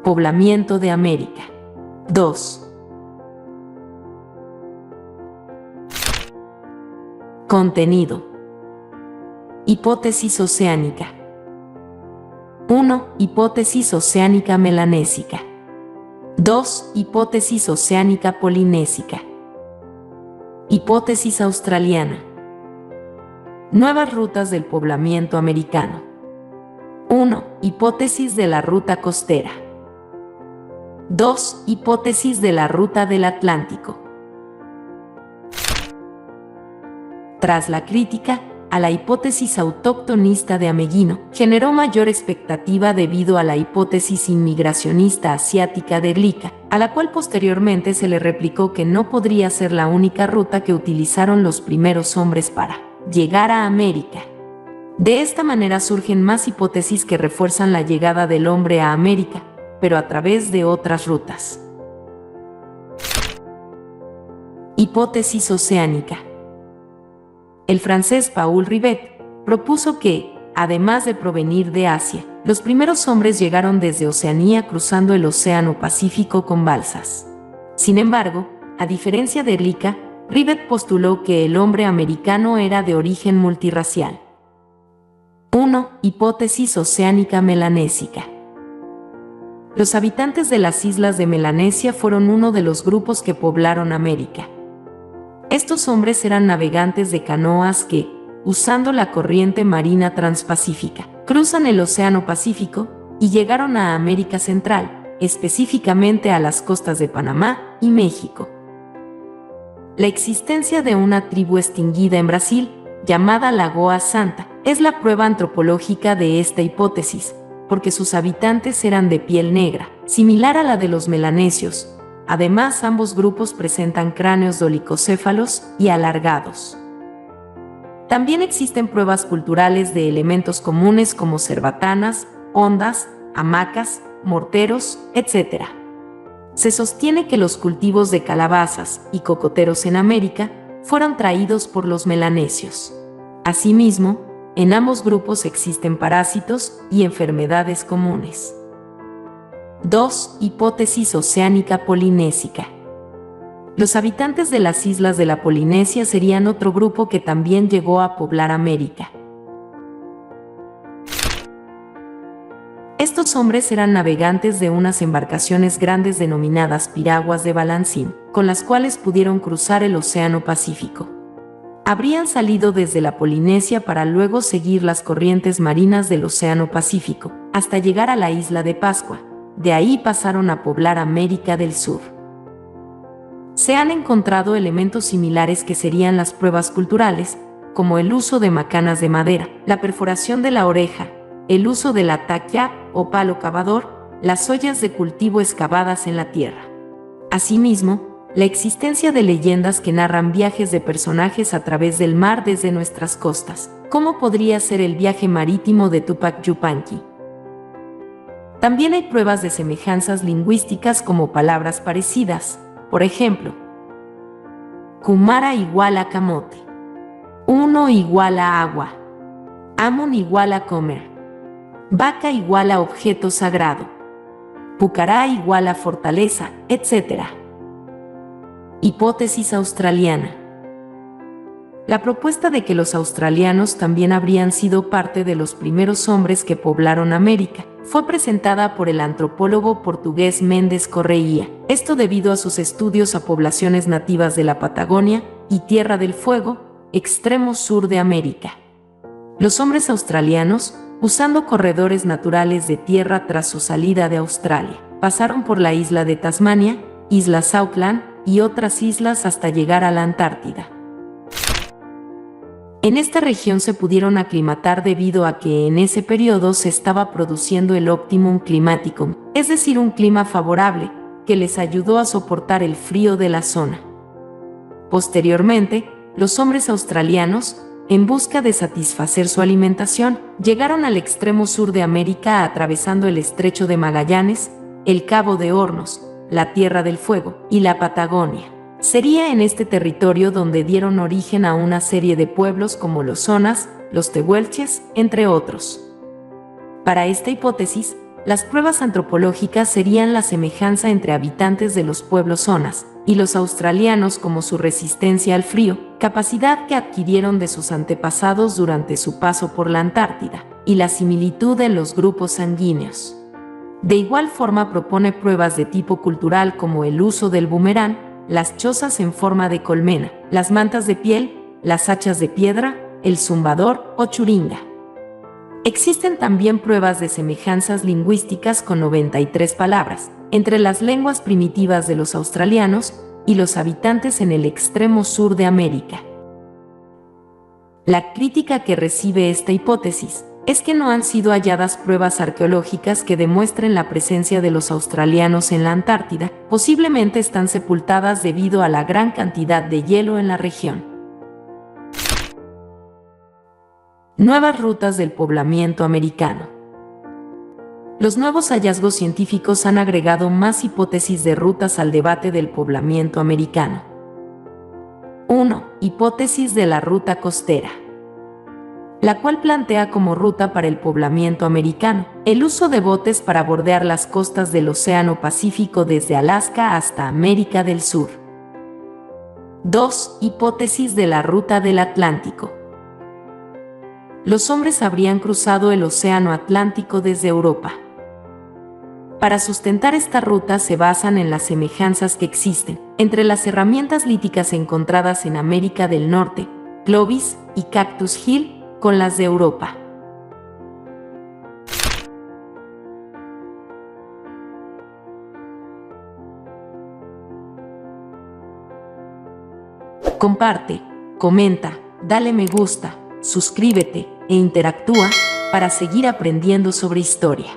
Poblamiento de América. 2. Contenido. Hipótesis oceánica. 1. Hipótesis oceánica melanésica. 2. Hipótesis oceánica polinésica. Hipótesis australiana. Nuevas rutas del poblamiento americano. 1. Hipótesis de la ruta costera. 2. Hipótesis de la ruta del Atlántico. Tras la crítica a la hipótesis autóctonista de Ameghino, generó mayor expectativa debido a la hipótesis inmigracionista asiática de Glica, a la cual posteriormente se le replicó que no podría ser la única ruta que utilizaron los primeros hombres para llegar a América. De esta manera surgen más hipótesis que refuerzan la llegada del hombre a América, pero a través de otras rutas. Hipótesis oceánica. El francés Paul Rivet propuso que, además de provenir de Asia, los primeros hombres llegaron desde Oceanía cruzando el Océano Pacífico con balsas. Sin embargo, a diferencia de Glica, Rivet postuló que el hombre americano era de origen multirracial. 1. Hipótesis oceánica melanésica. Los habitantes de las islas de Melanesia fueron uno de los grupos que poblaron América. Estos hombres eran navegantes de canoas que, usando la corriente marina transpacífica, cruzan el Océano Pacífico y llegaron a América Central, específicamente a las costas de Panamá y México. La existencia de una tribu extinguida en Brasil, llamada Lagoa Santa, es la prueba antropológica de esta hipótesis, porque sus habitantes eran de piel negra, similar a la de los melanesios. Además, ambos grupos presentan cráneos dolicocéfalos y alargados. También existen pruebas culturales de elementos comunes como cerbatanas, hondas, hamacas, morteros, etc. Se sostiene que los cultivos de calabazas y cocoteros en América fueron traídos por los melanesios. Asimismo, en ambos grupos existen parásitos y enfermedades comunes. 2. Hipótesis oceánica polinésica. Los habitantes de las islas de la Polinesia serían otro grupo que también llegó a poblar América. Estos hombres eran navegantes de unas embarcaciones grandes denominadas piraguas de balancín, con las cuales pudieron cruzar el Océano Pacífico. Habrían salido desde la Polinesia para luego seguir las corrientes marinas del Océano Pacífico, hasta llegar a la isla de Pascua. De ahí pasaron a poblar América del Sur. Se han encontrado elementos similares que serían las pruebas culturales, como el uso de macanas de madera, la perforación de la oreja, el uso de la taquia o palo cavador, las ollas de cultivo excavadas en la tierra. Asimismo, la existencia de leyendas que narran viajes de personajes a través del mar desde nuestras costas, como podría ser el viaje marítimo de Tupac Yupanqui. También hay pruebas de semejanzas lingüísticas como palabras parecidas, por ejemplo, Kumara igual a camote, uno igual a agua, Amon igual a comer, vaca igual a objeto sagrado, Pucará igual a fortaleza, etc. Hipótesis australiana. La propuesta de que los australianos también habrían sido parte de los primeros hombres que poblaron América fue presentada por el antropólogo portugués Méndez Correia, esto debido a sus estudios a poblaciones nativas de la Patagonia y Tierra del Fuego, extremo sur de América. Los hombres australianos, usando corredores naturales de tierra tras su salida de Australia, pasaron por la isla de Tasmania, islas Auckland y otras islas hasta llegar a la Antártida. En esta región se pudieron aclimatar debido a que en ese periodo se estaba produciendo el Optimum Climaticum, es decir, un clima favorable, que les ayudó a soportar el frío de la zona. Posteriormente, los hombres australianos, en busca de satisfacer su alimentación, llegaron al extremo sur de América atravesando el Estrecho de Magallanes, el Cabo de Hornos, la Tierra del Fuego y la Patagonia. Sería en este territorio donde dieron origen a una serie de pueblos como los Zonas, los Tehuelches, entre otros. Para esta hipótesis, las pruebas antropológicas serían la semejanza entre habitantes de los pueblos zonas y los australianos, como su resistencia al frío, capacidad que adquirieron de sus antepasados durante su paso por la Antártida, y la similitud en los grupos sanguíneos. De igual forma propone pruebas de tipo cultural como el uso del boomerang, las chozas en forma de colmena, las mantas de piel, las hachas de piedra, el zumbador o churinga. Existen también pruebas de semejanzas lingüísticas con 93 palabras, entre las lenguas primitivas de los australianos y los habitantes en el extremo sur de América. La crítica que recibe esta hipótesis es que no han sido halladas pruebas arqueológicas que demuestren la presencia de los australianos en la Antártida, posiblemente están sepultadas debido a la gran cantidad de hielo en la región. Nuevas rutas del poblamiento americano. Los nuevos hallazgos científicos han agregado más hipótesis de rutas al debate del poblamiento americano. 1. Hipótesis de la ruta costera, la cual plantea como ruta para el poblamiento americano el uso de botes para bordear las costas del Océano Pacífico desde Alaska hasta América del Sur. 2. Hipótesis de la ruta del Atlántico. Los hombres habrían cruzado el Océano Atlántico desde Europa. Para sustentar esta ruta se basan en las semejanzas que existen entre las herramientas líticas encontradas en América del Norte, Clovis y Cactus Hill, con las de Europa. Comparte, comenta, dale me gusta, suscríbete e interactúa para seguir aprendiendo sobre historia.